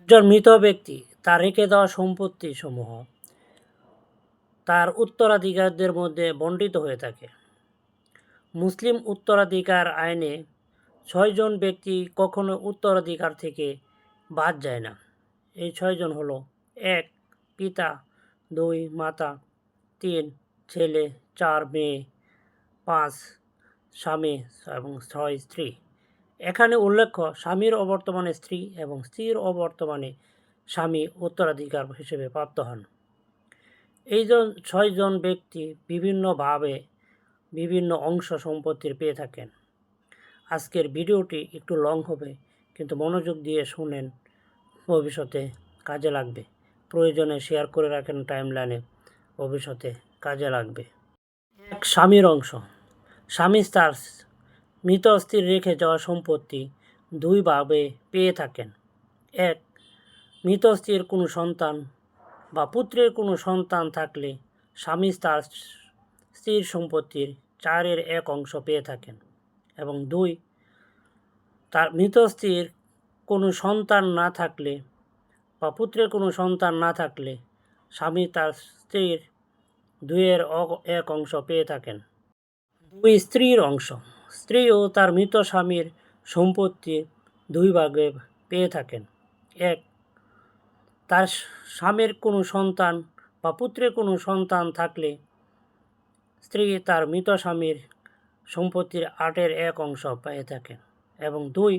একজন মৃত ব্যক্তি তার রেখে দেওয়া সম্পত্তিসমূহ তার উত্তরাধিকারীদের মধ্যে বণ্টিত হয়ে থাকে। মুসলিম উত্তরাধিকার আইনে ৬ জন ব্যক্তি কখনো উত্তরাধিকার থেকে বাদ যায় না। এই ৬ জন হলো: ১ পিতা, ২ মাতা, ৩ ছেলে, ৪ মেয়ে, ৫ স্বামী এবং ৬ স্ত্রী। এখানে উল্লেখ্য, স্বামীর অবর্তমানে স্ত্রী এবং স্ত্রীর অবর্তমানে স্বামী উত্তরাধিকার হিসেবে প্রাপ্ত হন। এই ৬ জন ব্যক্তি বিভিন্নভাবে বিভিন্ন অংশ সম্পত্তির পেয়ে থাকেন। আজকের ভিডিওটি একটু লং হবে, কিন্তু মনোযোগ দিয়ে শুনেন, ভবিষ্যতে কাজে লাগবে। প্রয়োজনে শেয়ার করে রাখেন টাইমলাইনে, ভবিষ্যতে কাজে লাগবে। ১ স্বামীর অংশ। স্বামী তার মৃত স্ত্রীর রেখে যাওয়া সম্পত্তি ২ ভাবে পেয়ে থাকেন। ১ মৃত স্ত্রীর কোনো সন্তান বা পুত্রের কোনো সন্তান থাকলে স্বামী তার স্ত্রীর সম্পত্তির 4/1 অংশ পেয়ে থাকেন। এবং ২ তার মৃত স্ত্রীর কোনো সন্তান না থাকলে বা পুত্রের কোনো সন্তান না থাকলে স্বামী তার স্ত্রীর 2/1 অংশ পেয়ে থাকেন। ২ স্ত্রীর অংশ। স্ত্রীও তার মৃত স্বামীর সম্পত্তি ২ ভাগে পেয়ে থাকেন। ১ তার স্বামীর কোনো সন্তান বা পুত্রের কোনো সন্তান থাকলে স্ত্রী তার মৃত স্বামীর সম্পত্তির 8/1 অংশ পেয়ে থাকেন। এবং ২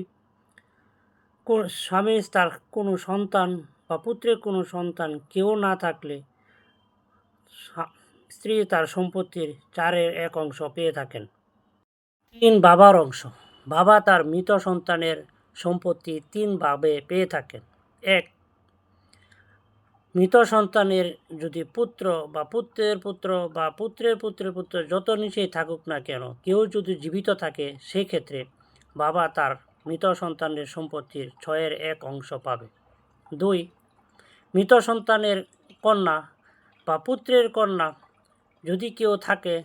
স্বামী তার কোনো সন্তান বা পুত্রের কোনো সন্তান কেউ না থাকলে স্ত্রী তার সম্পত্তির 4/1 অংশ পেয়ে থাকেন। ৩ বাবার অংশ। বাবা তার মৃত সন্তানের সম্পত্তি ৩ ভাবে পেয়ে থাকেন। ১ মৃত সন্তানের যদি পুত্র বা পুত্রের পুত্র বা পুত্রের পুত্রের পুত্র যত নিচেই থাকুক না কেন, কেউ যদি জীবিত থাকে, সেক্ষেত্রে বাবা তার মৃত সন্তানের সম্পত্তির 6/1 অংশ পাবে। ২ মৃত সন্তানের কন্যা বা পুত্রের কন্যা যদি কেউ থাকে,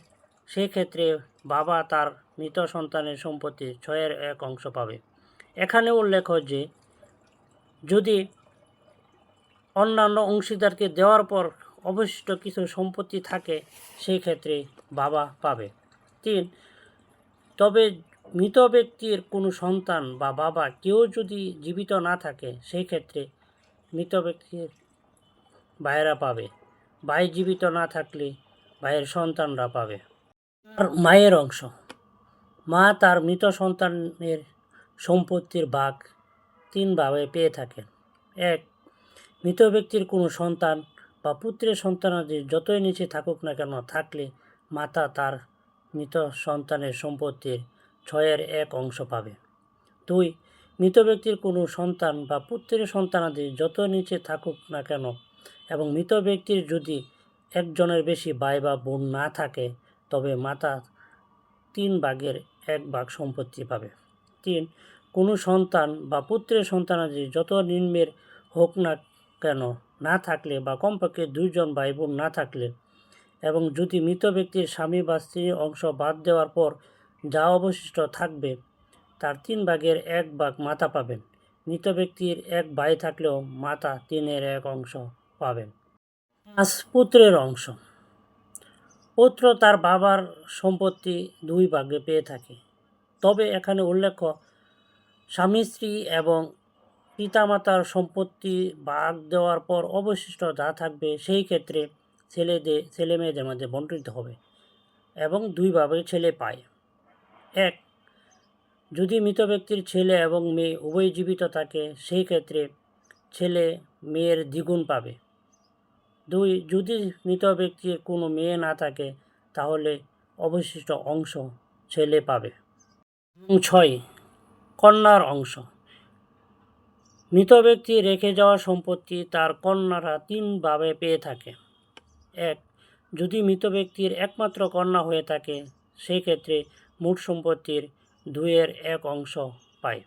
সেক্ষেত্রে বাবা তার মৃত সন্তানের সম্পত্তির 6/1 অংশ পাবে। এখানে উল্লেখ্য যে যদি অন্যান্য অংশীদারকে দেওয়ার পর অবশিষ্ট কিছু সম্পত্তি থাকে, সেই ক্ষেত্রে বাবা পাবে। ৩ তবে মৃত ব্যক্তির কোনো সন্তান বা বাবা কেউ যদি জীবিত না থাকে, সেই ক্ষেত্রে মৃত ব্যক্তির ভাইয়েরা পাবে। ভাই জীবিত না থাকলে ভাইয়ের সন্তানরা পাবে। আর মায়ের অংশ। মা তার মৃত সন্তানের সম্পত্তির ভাগ ৩ ভাবে পেয়ে থাকেন। ১ মৃত ব্যক্তির কোনো সন্তান বা পুত্রের সন্তানাদি যতই নিচে থাকুক না কেন থাকলে মাতা তার মৃত সন্তানের সম্পত্তির 6/1 অংশ পাবে। ২ মৃত ব্যক্তির কোনো সন্তান বা পুত্রের সন্তানাদি যত নিচে থাকুক না কেন এবং মৃত ব্যক্তির যদি একজনের বেশি ভাই বা বোন না থাকে, তবে মাতা 3/1 সম্পত্তি পাবে। ৩ কোনো সন্তান বা পুত্রের সন্তানাদি যত নিম্নের হোক না কেন না থাকলে বা কমপক্ষে 2 জন ভাই বোন না থাকলে এবং যদি মৃত ব্যক্তির স্বামী বা স্ত্রীর অংশ বাদ দেওয়ার পর যা অবশিষ্ট থাকবে, তার 3/1 মাতা পাবেন। মৃত ব্যক্তির 1 ভাই থাকলেও মাতা 3/1 অংশ পাবেন। ৫ পুত্রের অংশ। পুত্র তার বাবার সম্পত্তি 2 ভাগে পেয়ে থাকে। তবে এখানে উল্লেখ্য, স্বামী স্ত্রী এবং পিতামাতার সম্পত্তি ভাগ দেওয়ার পর অবশিষ্ট যা থাকবে, সেই ক্ষেত্রে ছেলে মেয়েদের মধ্যে বণ্টিত হবে এবং 2 ভাবে ছেলে পায়। ১ যদি মৃত ব্যক্তির ছেলে এবং মেয়ে উভয় জীবিত থাকে, সেই ক্ষেত্রে ছেলে মেয়ের দ্বিগুণ পাবে। ২ যদি মৃত ব্যক্তির কোনো মেয়ে না থাকে, তাহলে অবশিষ্ট অংশ ছেলে পাবে। ৬ কন্যার অংশ। মৃত ব্যক্তি রেখে যাওয়া সম্পত্তি তার কন্যারা 3 ভাবে পেয়ে থাকে। ১ যদি মৃত ব্যক্তির একমাত্র কন্যা হয়ে থাকে, সেই ক্ষেত্রে মোট সম্পত্তির 2/1 অংশ পায়।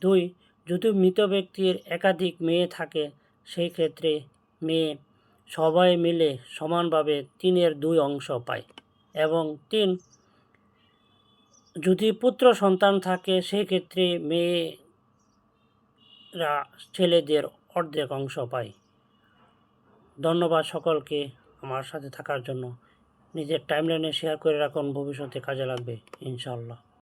২ যদি মৃত ব্যক্তির একাধিক মেয়ে থাকে, সেই ক্ষেত্রে মেয়ে সবাই মিলে সমানভাবে 3/2 অংশ পায়। এবং ৩ যদি পুত্র সন্তান থাকে, সেই ক্ষেত্রে মেয়ে মেয়েরা ছেলেদের অর্ধেক অংশ পায়। ধন্যবাদ সকলকে আমার সাথে থাকার জন্য। নিজের টাইমলাইনে শেয়ার করে রাখুন, ভবিষ্যতে কাজে লাগবে ইনশাআল্লাহ।